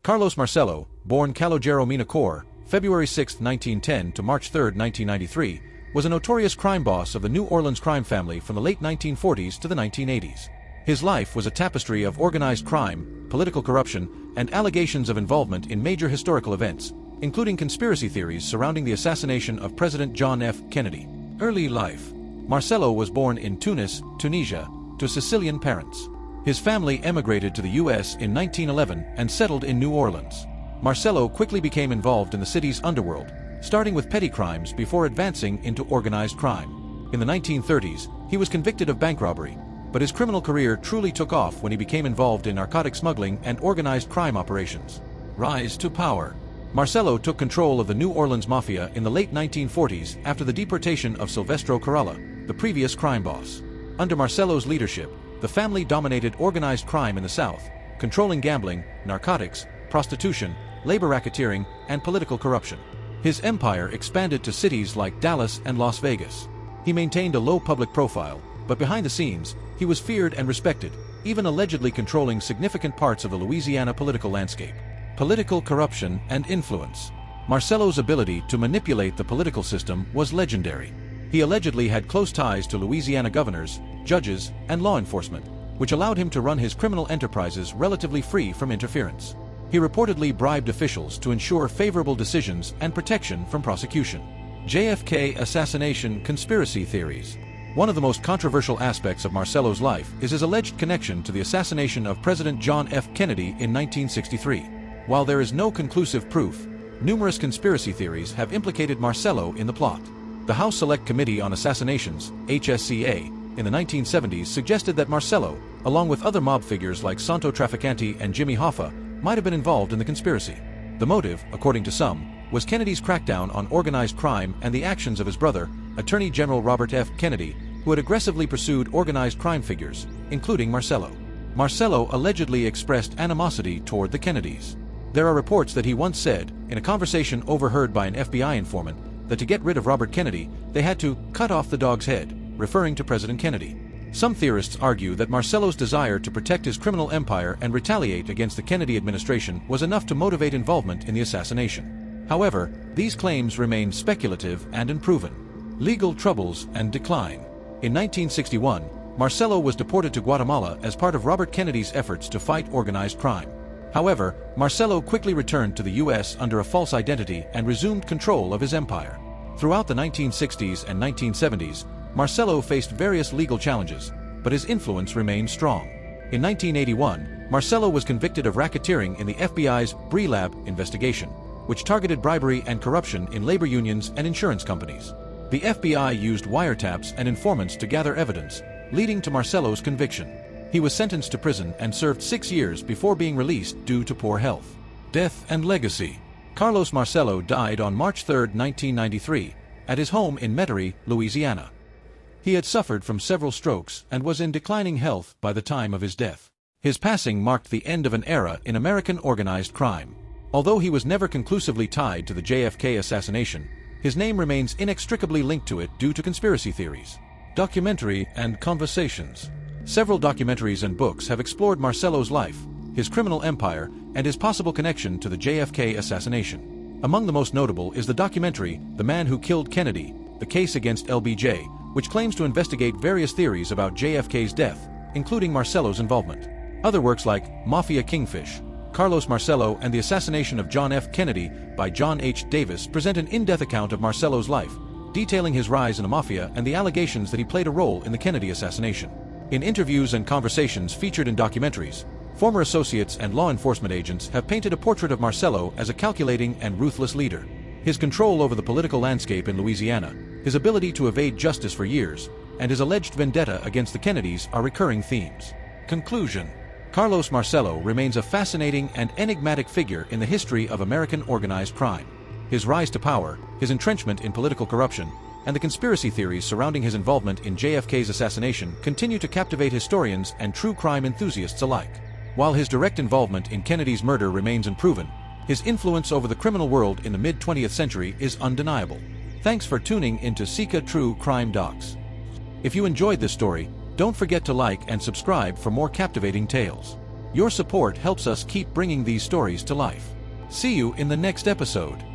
Carlos Marcello, born Calogero Minacor, February 6, 1910 to March 3, 1993, was a notorious crime boss of the New Orleans crime family from the late 1940s to the 1980s. His life was a tapestry of organized crime, political corruption, and allegations of involvement in major historical events, including conspiracy theories surrounding the assassination of President John F. Kennedy. Early life. Marcello was born in Tunis, Tunisia, to Sicilian parents. His family emigrated to the U.S. in 1911 and settled in New Orleans. Marcello quickly became involved in the city's underworld, starting with petty crimes before advancing into organized crime. In the 1930s, he was convicted of bank robbery, but his criminal career truly took off when he became involved in narcotic smuggling and organized crime operations. Rise to power. Marcello took control of the New Orleans Mafia in the late 1940s after the deportation of Silvestro Caralla, the previous crime boss. Under Marcello's leadership, the family dominated organized crime in the South, controlling gambling, narcotics, prostitution, labor racketeering, and political corruption. His empire expanded to cities like Dallas and Las Vegas. He maintained a low public profile, but behind the scenes, he was feared and respected, even allegedly controlling significant parts of the Louisiana political landscape. Political corruption and influence. Marcello's ability to manipulate the political system was legendary. He allegedly had close ties to Louisiana governors, judges, and law enforcement, which allowed him to run his criminal enterprises relatively free from interference. He reportedly bribed officials to ensure favorable decisions and protection from prosecution. JFK assassination conspiracy theories. One of the most controversial aspects of Marcello's life is his alleged connection to the assassination of President John F. Kennedy in 1963. While there is no conclusive proof, numerous conspiracy theories have implicated Marcello in the plot. The House Select Committee on Assassinations, HSCA, in the 1970s suggested that Marcello, along with other mob figures like Santo Trafficante and Jimmy Hoffa, might have been involved in the conspiracy. The motive, according to some, was Kennedy's crackdown on organized crime and the actions of his brother, Attorney General Robert F. Kennedy, who had aggressively pursued organized crime figures, including Marcello. Marcello allegedly expressed animosity toward the Kennedys. There are reports that he once said, in a conversation overheard by an FBI informant, that to get rid of Robert Kennedy, they had to cut off the dog's head, referring to President Kennedy. Some theorists argue that Marcello's desire to protect his criminal empire and retaliate against the Kennedy administration was enough to motivate involvement in the assassination. However, these claims remain speculative and unproven. Legal troubles and decline. In 1961, Marcello was deported to Guatemala as part of Robert Kennedy's efforts to fight organized crime. However, Marcello quickly returned to the U.S. under a false identity and resumed control of his empire. Throughout the 1960s and 1970s, Marcello faced various legal challenges, but his influence remained strong. In 1981, Marcello was convicted of racketeering in the FBI's Brelab investigation, which targeted bribery and corruption in labor unions and insurance companies. The FBI used wiretaps and informants to gather evidence, leading to Marcello's conviction. He was sentenced to prison and served 6 years before being released due to poor health. Death and legacy. Carlos Marcello died on March 3, 1993, at his home in Metairie, Louisiana. He had suffered from several strokes and was in declining health by the time of his death. His passing marked the end of an era in American organized crime. Although he was never conclusively tied to the JFK assassination, his name remains inextricably linked to it due to conspiracy theories. Documentary and conversations. Several documentaries and books have explored Marcello's life, his criminal empire, and his possible connection to the JFK assassination. Among the most notable is the documentary, The Man Who Killed Kennedy, The Case Against LBJ, which claims to investigate various theories about JFK's death, including Marcello's involvement. Other works like Mafia Kingfish, Carlos Marcello and the Assassination of John F. Kennedy by John H. Davis present an in-depth account of Marcello's life, detailing his rise in the mafia and the allegations that he played a role in the Kennedy assassination. In interviews and conversations featured in documentaries, former associates and law enforcement agents have painted a portrait of Marcello as a calculating and ruthless leader. His control over the political landscape in Louisiana, his ability to evade justice for years, and his alleged vendetta against the Kennedys are recurring themes. Conclusion. Carlos Marcello remains a fascinating and enigmatic figure in the history of American organized crime. His rise to power, his entrenchment in political corruption, and the conspiracy theories surrounding his involvement in JFK's assassination continue to captivate historians and true crime enthusiasts alike. While his direct involvement in Kennedy's murder remains unproven, his influence over the criminal world in the mid-20th century is undeniable. Thanks for tuning into Sika True Crime Docs. If you enjoyed this story, don't forget to like and subscribe for more captivating tales. Your support helps us keep bringing these stories to life. See you in the next episode.